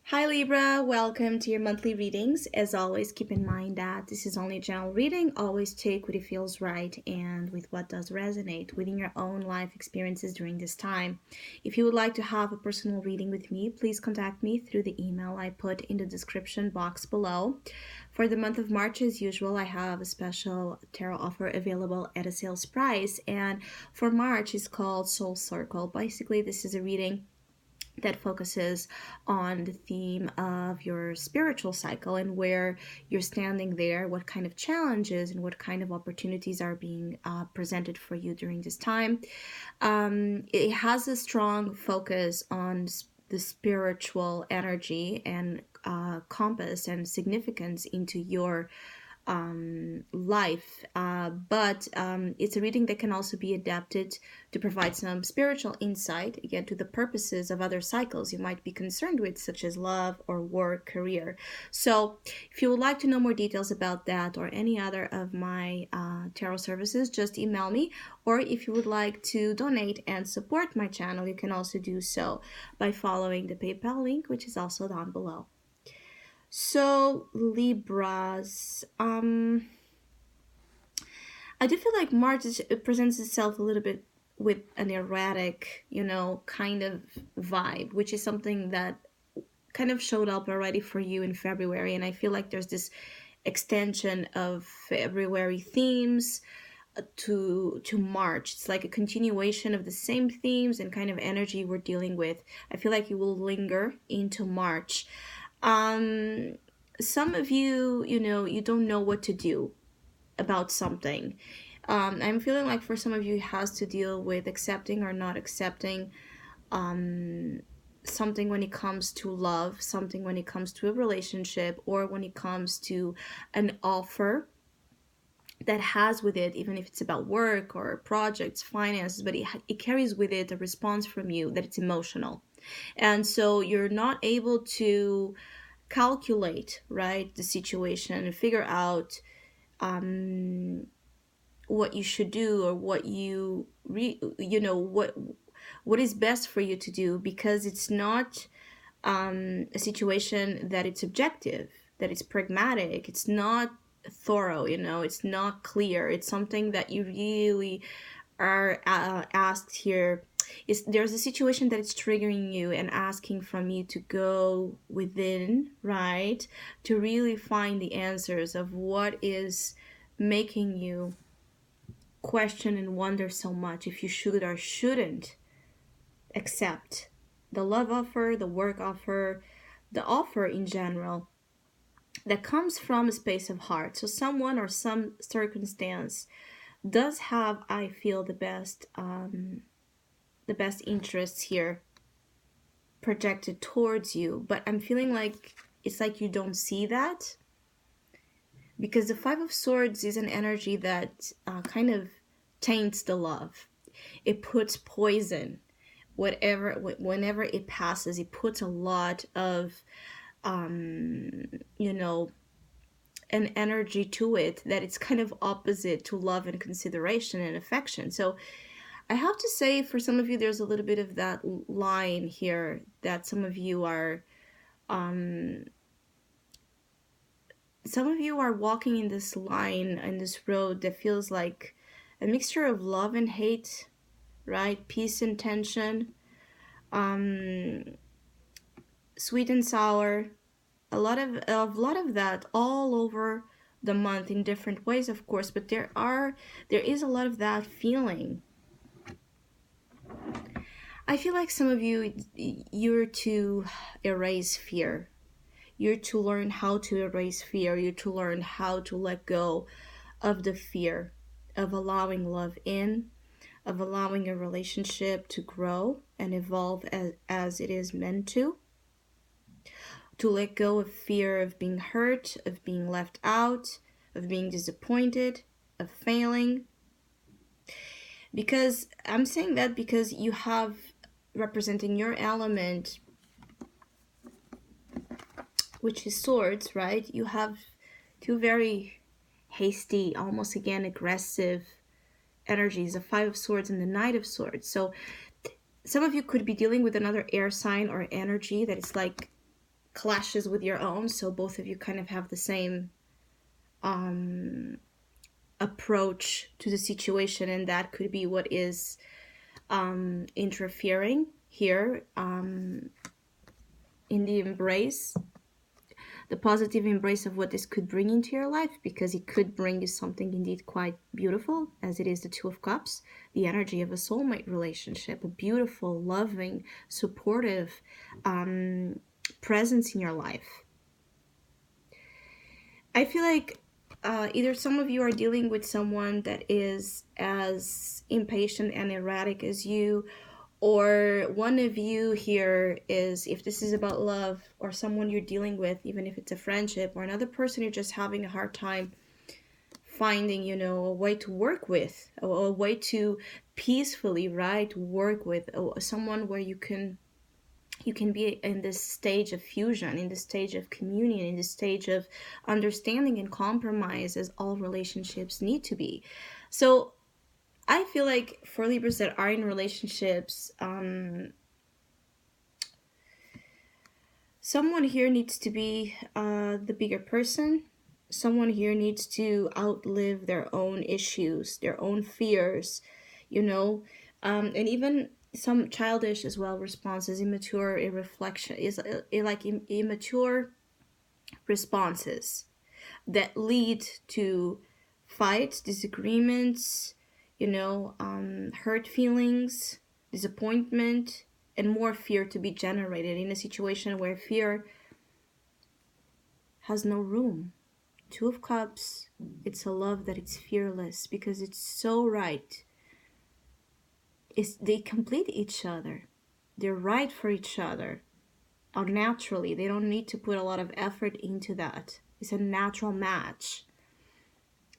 Hi Libra, welcome to your monthly readings. As always, keep in mind that this is only a general reading. Always take what it feels right and with what does resonate within your own life experiences during this time. If you would like to have a personal reading with me, please contact me through the email I put in the description box below. For the month of March, as usual, I have a special tarot offer available at a sales price. And for March, it's called Soul Circle. Basically, this is a reading that focuses on the theme of your spiritual cycle and where you're standing there, what kind of challenges and what kind of opportunities are being presented for you during this time. It has a strong focus on the spiritual energy and compass and significance into your life, but it's a reading that can also be adapted to provide some spiritual insight, again, to the purposes of other cycles you might be concerned with, such as love or work, career. So if you would like to know more details about that or any other of my tarot services, just email me. Or if you would like to donate and support my channel, you can also do so by following the PayPal link, which is also down below. So Libras, I do feel like March it presents itself a little bit with an erratic, kind of vibe, which is something that kind of showed up already for you in February. And I feel like there's this extension of February themes to March. It's like a continuation of the same themes and kind of energy we're dealing with. I feel like it will linger into March. Some of you, you don't know what to do about something. I'm feeling like for some of you, it has to deal with accepting or not accepting something when it comes to love, something when it comes to a relationship, or when it comes to an offer that has with it, even if it's about work or projects, finances, but it carries with it a response from you that it's emotional. And so you're not able to calculate, right, the situation and figure out what you should do or what what is best for you to do, because it's not a situation that it's objective, that it's pragmatic, it's not thorough, it's not clear. It's something that you really are asked here. There's a situation that is triggering you and asking from you to go within, right, to really find the answers of what is making you question and wonder so much if you should or shouldn't accept the love offer, the work offer, the offer in general that comes from a space of heart. So someone or some circumstance does have, I feel, the best interests here projected towards you, but I'm feeling like it's like you don't see that, because the Five of Swords is an energy that kind of taints the love. It puts poison whenever it passes. It puts a lot of an energy to it that it's kind of opposite to love and consideration and affection. So I have to say, for some of you, there's a little bit of that line here that some of you are walking in this line, in this road that feels like a mixture of love and hate, right? Peace and tension, sweet and sour, a lot of that all over the month in different ways, of course, but there is a lot of that feeling. I feel like some of you, you're to erase fear. You're to learn how to erase fear. You're to learn how to let go of the fear of allowing love in, of allowing a relationship to grow and evolve as it is meant to let go of fear of being hurt, of being left out, of being disappointed, of failing. Because I'm saying that because you have, representing your element, which is swords, right? You have two very hasty, almost again aggressive energies, the Five of Swords and the Knight of Swords. So some of you could be dealing with another air sign or energy that is like clashes with your own, so both of you kind of have the same approach to the situation, and that could be what is interfering here in the embrace, the positive embrace of what this could bring into your life, because it could bring you something indeed quite beautiful, as it is the Two of Cups, the energy of a soulmate relationship, a beautiful, loving, supportive presence in your life. I feel like either some of you are dealing with someone that is as impatient and erratic as you, or one of you here is, if this is about love or someone you're dealing with, even if it's a friendship or another person you're just having a hard time finding, a way to work with, a way to peacefully, right, work with someone where you can be in this stage of fusion, in this stage of communion, in this stage of understanding and compromise, as all relationships need to be. So I feel like for Libras that are in relationships, someone here needs to be the bigger person. Someone here needs to outlive their own issues, their own fears, and even some childish as well responses, immature reflection is like immature responses that lead to fights, disagreements, hurt feelings, disappointment, and more fear to be generated in a situation where fear has no room. Two of Cups, it's a love that it's fearless because it's so right. They complete each other. They're right for each other. Naturally, they don't need to put a lot of effort into that. It's a natural match.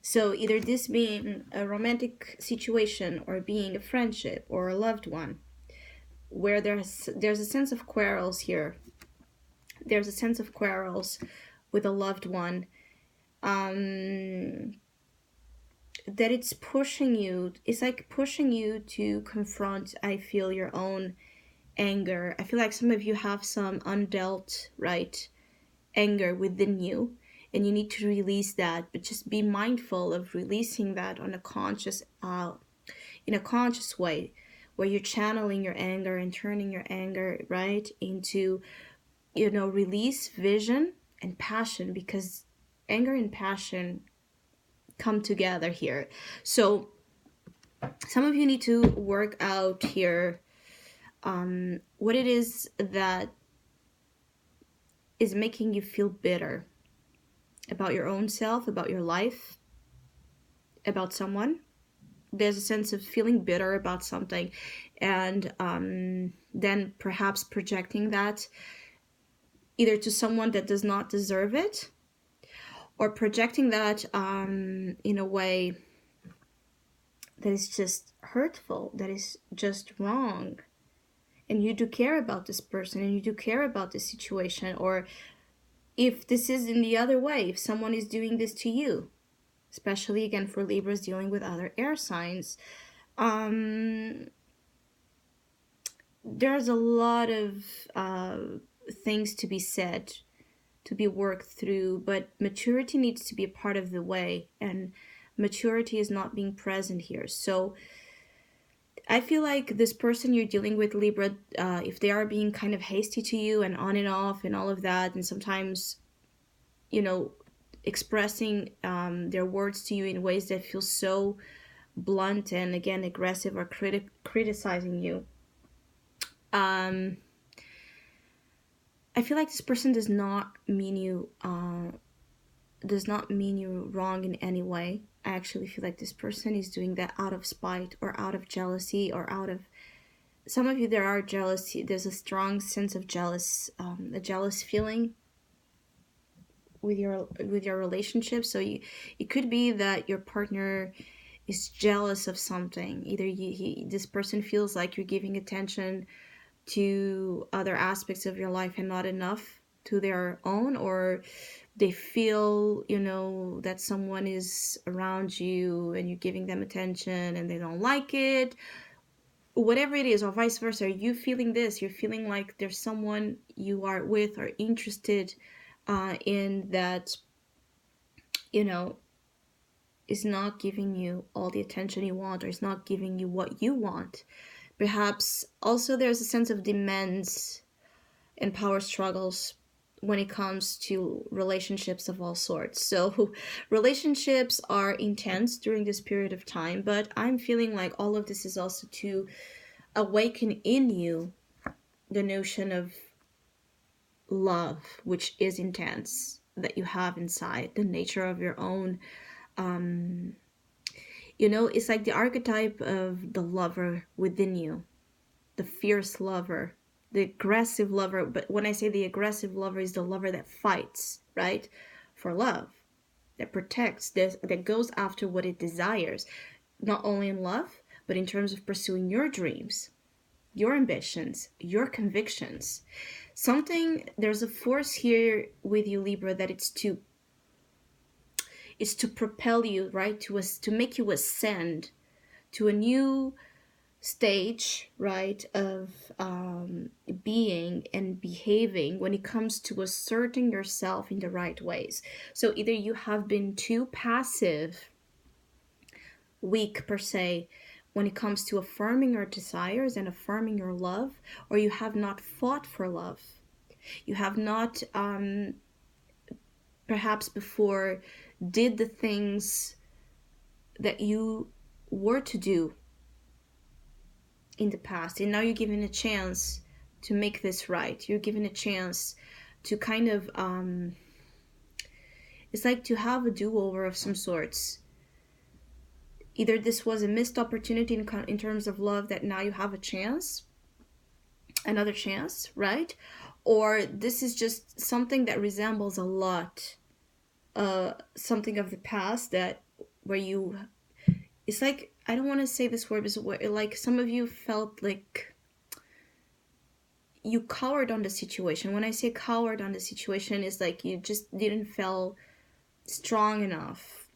So either this being a romantic situation or being a friendship or a loved one, where there's a sense of quarrels here. There's a sense of quarrels with a loved one. That it's pushing you. It's like pushing you to confront, I feel, your own anger. I feel like some of you have some undealt, right, anger within you, and you need to release that. But just be mindful of releasing that on a conscious, in a conscious way, where you're channeling your anger and turning your anger right into, release, vision, and passion, because anger and passion come together here. So some of you need to work out here what it is that is making you feel bitter about your own self, about your life, about someone. There's a sense of feeling bitter about something, and then perhaps projecting that either to someone that does not deserve it, or projecting that in a way that is just hurtful, that is just wrong. And you do care about this person, and you do care about this situation. Or if this is in the other way, if someone is doing this to you, especially again for Libras dealing with other air signs, there's a lot of things to be said, to be worked through, but maturity needs to be a part of the way, and maturity is not being present here. So I feel like this person you're dealing with, Libra, if they are being kind of hasty to you and on and off and all of that, and sometimes, expressing their words to you in ways that feel so blunt and, again, aggressive, or criticizing you, I feel like this person does not mean you wrong in any way. I actually feel like this person is doing that out of spite, or out of jealousy, or out of, some of you, there are jealousy. There's a strong sense of a jealous feeling with your relationship. So it could be that your partner is jealous of something. Either this person feels like you're giving attention to other aspects of your life and not enough to their own, or they feel, that someone is around you and you're giving them attention and they don't like it, whatever it is, or vice versa, are you feeling this? You're feeling like there's someone you are with or interested in that, you know, is not giving you all the attention you want, or is not giving you what you want. Perhaps also there's a sense of demands and power struggles when it comes to relationships of all sorts. So relationships are intense during this period of time, but I'm feeling like all of this is also to awaken in you the notion of love, which is intense, that you have inside, the nature of your own. It's like the archetype of the lover within you, the fierce lover, the aggressive lover. But when I say the aggressive lover, is the lover that fights, right? For love, that protects, that goes after what it desires, not only in love, but in terms of pursuing your dreams, your ambitions, your convictions. There's a force here with you, Libra, that it's to propel you, right? To make you ascend to a new stage, right, of being and behaving when it comes to asserting yourself in the right ways. So either you have been too passive, weak per se, when it comes to affirming your desires and affirming your love, or you have not fought for love. You have not, perhaps before, did the things that you were to do in the past, and now you're given a chance to make this right. You're given a chance to kind of it's like to have a do-over of some sorts. Either this was a missed opportunity in terms of love, that now you have another chance, right? Or this is just something that resembles a lot something of the past, that where you, it's like, I don't want to say this word, but like some of you felt like you cowered on the situation. When I say cowered on the situation, is like you just didn't feel strong enough,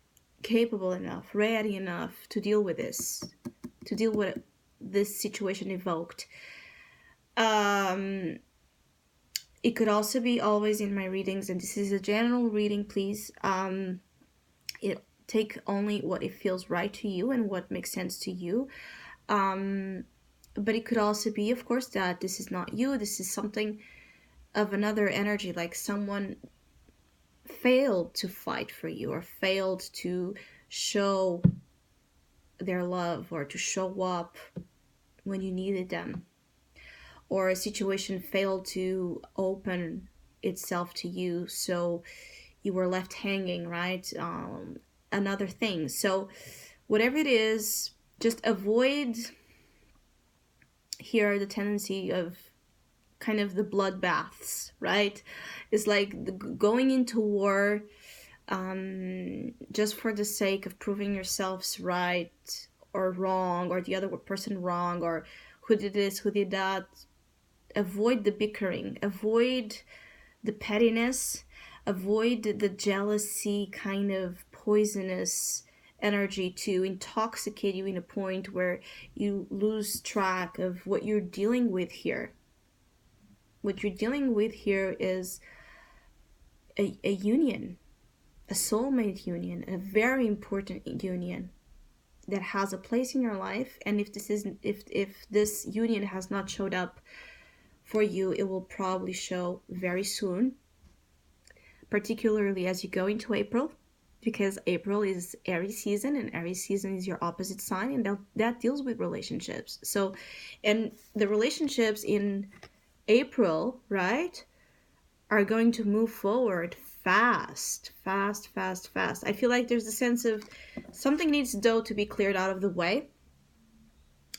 capable enough, ready enough to deal with this, to deal with this situation evoked. It could also be, always in my readings, and this is a general reading, please, take only what it feels right to you and what makes sense to you. But it could also be, of course, that this is not you. This is something of another energy, like someone failed to fight for you, or failed to show their love, or to show up when you needed them, or a situation failed to open itself to you, so you were left hanging, right? Another thing. So whatever it is, just avoid here the tendency of kind of the bloodbaths, right? It's like going into war just for the sake of proving yourselves right or wrong, or the other person wrong, or who did this, who did that. Avoid the bickering, avoid the pettiness, avoid the jealousy, kind of poisonous energy to intoxicate you in a point where you lose track of what you're dealing with here. What you're dealing with here is a union, a soulmate union, a very important union that has a place in your life. And if this union has not showed up for you, it will probably show very soon, particularly as you go into April, because April is Aries season, and Aries season is your opposite sign, and that deals with relationships. So, and the relationships in April, right, are going to move forward fast. I feel like there's a sense of something needs, though, to be cleared out of the way,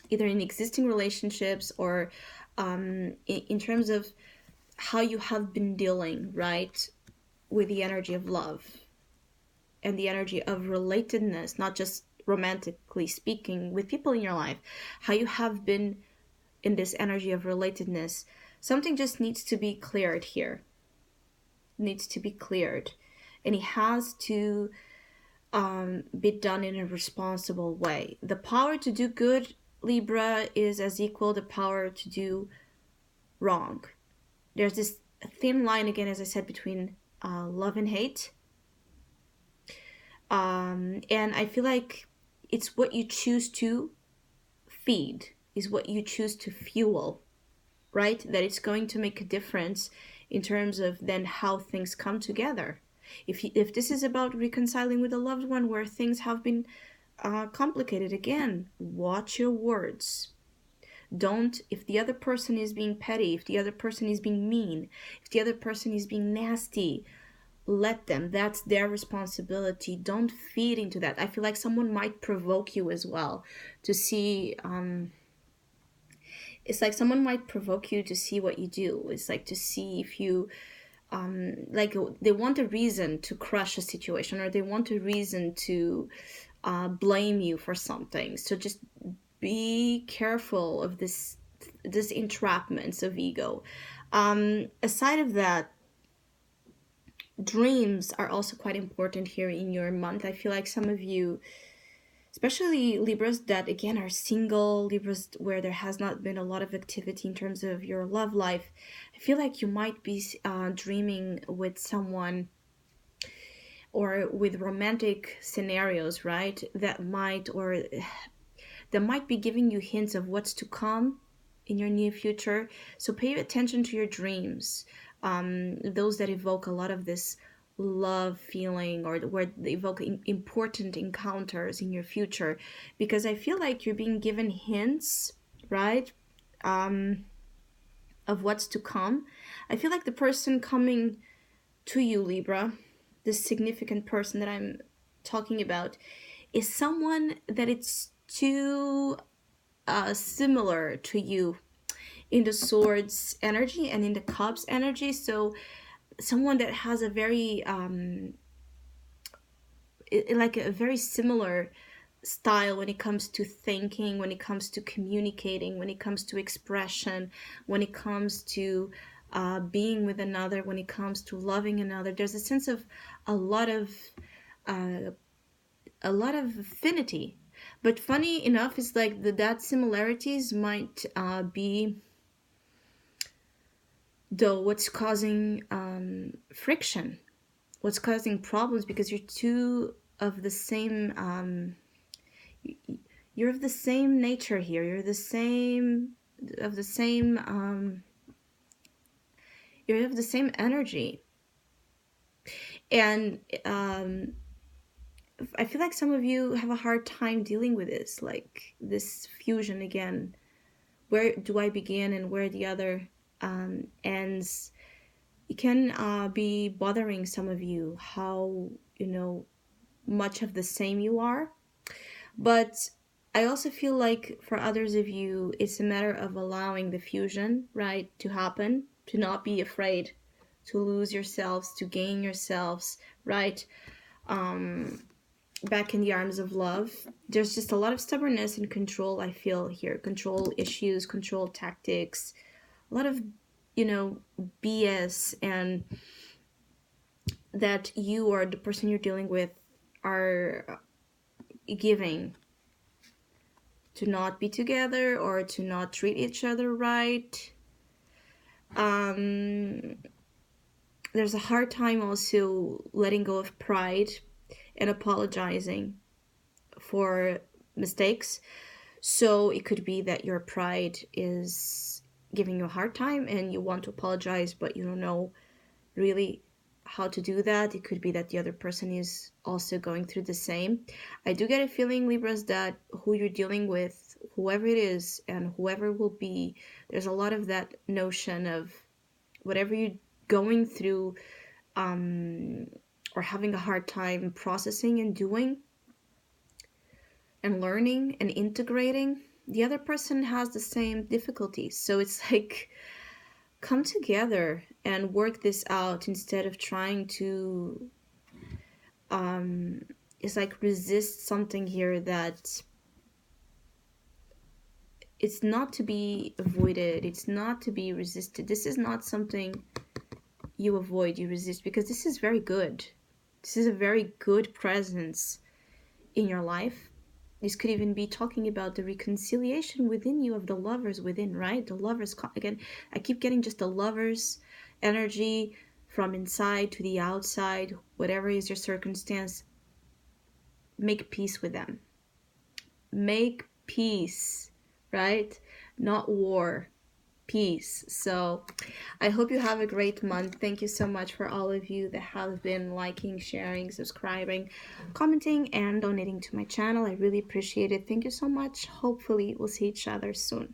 either in existing relationships or in terms of how you have been dealing, right, with the energy of love and the energy of relatedness, not just romantically speaking with people in your life, how you have been in this energy of relatedness. Something just needs to be cleared here. Needs to be cleared. And it has to be done in a responsible way. The power to do good Libra is as equal the power to do wrong. There's this thin line, again, as I said, between love and hate. And I feel like it's what you choose to feed, is what you choose to fuel, right? That it's going to make a difference in terms of then how things come together. If this is about reconciling with a loved one where things have been complicated, again, watch your words. Don't, if the other person is being petty, if the other person is being mean, if the other person is being nasty, let them. That's their responsibility. Don't feed into that. I feel like someone might provoke you as well to see. It's like someone might provoke you to see what you do. It's like to see if you like they want a reason to crush a situation, or they want a reason to blame you for something. So just be careful of this entrapments of ego. Aside of that, dreams are also quite important here in your month. I feel like some of you, especially Libras that again are single, Libras where there has not been a lot of activity in terms of your love life, I feel like you might be dreaming with someone or with romantic scenarios, right? That might be giving you hints of what's to come in your near future. So pay attention to your dreams, those that evoke a lot of this love feeling, or where they evoke important encounters in your future, because I feel like you're being given hints, right, of what's to come. I feel like the person coming to you, Libra, this significant person that I'm talking about, is someone that it's too similar to you in the swords energy and in the cups energy. So someone that has a very like a very similar style when it comes to thinking, when it comes to communicating, when it comes to expression, when it comes to being with another, when it comes to loving another. There's a sense of a lot of uh, a lot of affinity. But funny enough, it's like that similarities might be though what's causing friction, what's causing problems, because you're two of the same you're of the same nature here, you're the same of the same you're of the same energy. And I feel like some of you have a hard time dealing with this, like this fusion again. Where do I begin and where the other ends? It can be bothering some of you how, much of the same you are. But I also feel like for others of you, it's a matter of allowing the fusion, right, to happen, to not be afraid to lose yourselves, to gain yourselves, right, back in the arms of love. There's just a lot of stubbornness and control, I feel here. Control issues, control tactics, a lot of, BS, and that you or the person you're dealing with are giving to not be together or to not treat each other right. There's a hard time also letting go of pride and apologizing for mistakes. So it could be that your pride is giving you a hard time and you want to apologize, but you don't know really how to do that. It could be that the other person is also going through the same. I do get a feeling, Libras, that who you're dealing with, whoever it is and whoever will be, there's a lot of that notion of whatever you're going through or having a hard time processing and doing and learning and integrating, the other person has the same difficulties. So it's like, come together and work this out instead of trying to it's like resist something here that it's not to be avoided, it's not to be resisted. This is not something you avoid, you resist, because this is very good. This is a very good presence in your life. This could even be talking about the reconciliation within you of the lovers within, right? The lovers, again, I keep getting just the lovers energy from inside to the outside. Whatever is your circumstance, make peace with them. Make peace, right? Not war, peace. So I hope you have a great month. Thank you so much for all of you that have been liking, sharing, subscribing, commenting, and donating to my channel. I really appreciate it. Thank you so much. Hopefully we'll see each other soon.